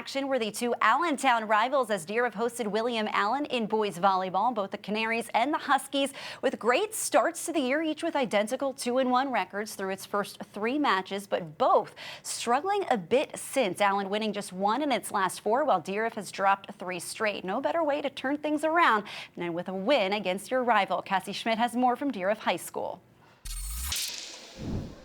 Action were the two Allentown rivals as Dieruff hosted William Allen in boys volleyball. Both the Canaries and the Huskies with great starts to the year, each with identical 2-1 records through its first 3 matches, but both struggling a bit since. Allen winning just 1 in its last 4, while Dieruff has dropped 3 straight. No better way to turn things around than with a win against your rival. Cassie Schmidt has more from Dieruff High School.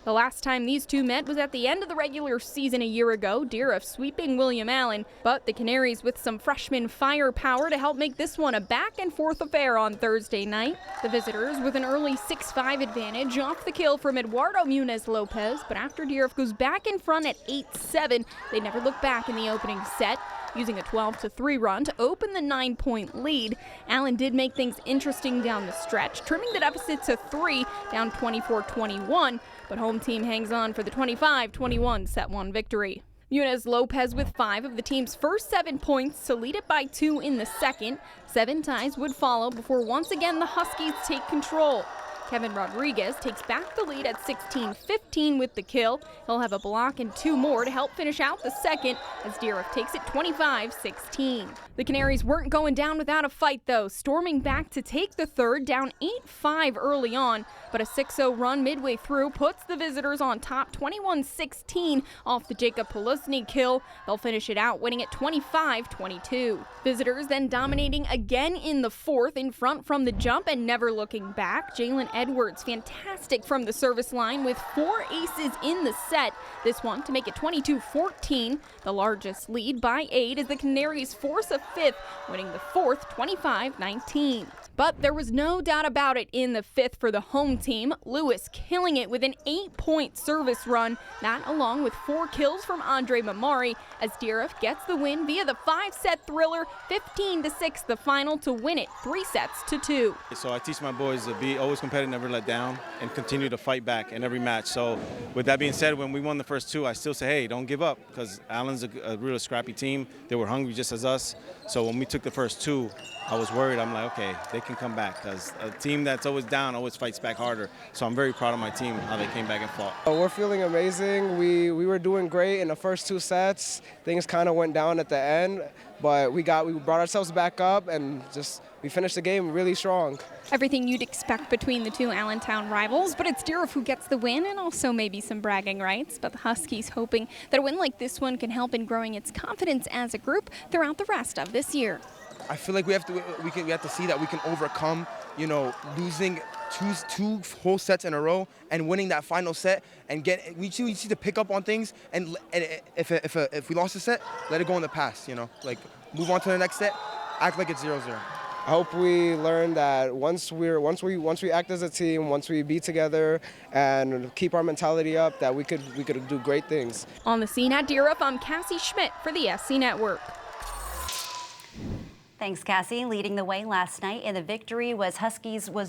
The last time these two met was at the end of the regular season a year ago, Dieruff sweeping William Allen, but the Canaries with some freshman firepower to help make this one a back-and-forth affair on Thursday night. The visitors with an early 6-5 advantage off the kill from Eduardo Munez-Lopez, but after Dieruff goes back in front at 8-7, they never look back in the opening set. Using a 12-3 run to open the 9-point lead, Allen did make things interesting down the stretch, trimming the deficit to 3, down 24-21, but home team hangs on for the 25-21 set 1 victory. Munez-Lopez with 5 of the team's first 7 points to lead it by 2 in the second. 7 ties would follow before once again the Huskies take control. Kevin Rodriguez takes back the lead at 16-15 with the kill. He'll have a block and 2 more to help finish out the second as Dieruff takes it 25-16. The Canaries weren't going down without a fight though, storming back to take the third, down 8-5 early on, but a 6-0 run midway through puts the visitors on top 21-16 off the Jacob Polusny kill. They'll finish it out, winning at 25-22. Visitors then dominating again in the fourth, in front from the jump and never looking back. Jalen Edwards fantastic from the service line with 4 aces in the set. This one to make it 22-14. The largest lead by 8 as the Canaries force a 5th, winning the 4th 25-19. But there was no doubt about it in the 5th for the home team. Lewis killing it with an 8-point service run. That along with 4 kills from Andre Mamari as Dieruff gets the win via the 5-set thriller, 15-6 the final to win it 3-2. So I teach my boys to be always competitive, never let down, and continue to fight back in every match. So with that being said, when we won the first 2, I still say, hey, don't give up, because Allen's a really scrappy team. They were hungry just as us. So when we took the first 2, I was worried. I'm like, okay, they can come back, because a team that's always down always fights back harder. So I'm very proud of my team, how they came back and fought. We're feeling amazing. We were doing great in the first 2 sets. Things kind of went down at the end, but we brought ourselves back up and we finished the game really strong. Everything you'd expect between the two Allentown rivals, but it's Dieruff who gets the win and also maybe some bragging rights. But the Huskies hoping that a win like this one can help in growing its confidence as a group throughout the rest of this year. I feel like we have to see that we can overcome, losing two whole sets in a row and winning that final set, and we need to pick up on things, and if we lost a set, let it go in the past, like move on to the next set, act like it's 0-0. I hope we learn that once we act as a team, once we be together and keep our mentality up, that we could do great things. On the scene at Dieruff, I'm Cassie Schmidt for the SC Network. Thanks, Cassie. Leading the way last night in the victory was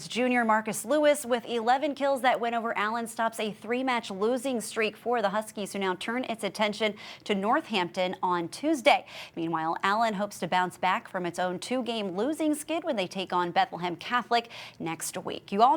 junior Marcus Lewis with 11 kills. That win over Allen stops a 3-match losing streak for the Huskies, who now turn its attention to Northampton on Tuesday. Meanwhile, Allen hopes to bounce back from its own 2-game losing skid when they take on Bethlehem Catholic next week. You all know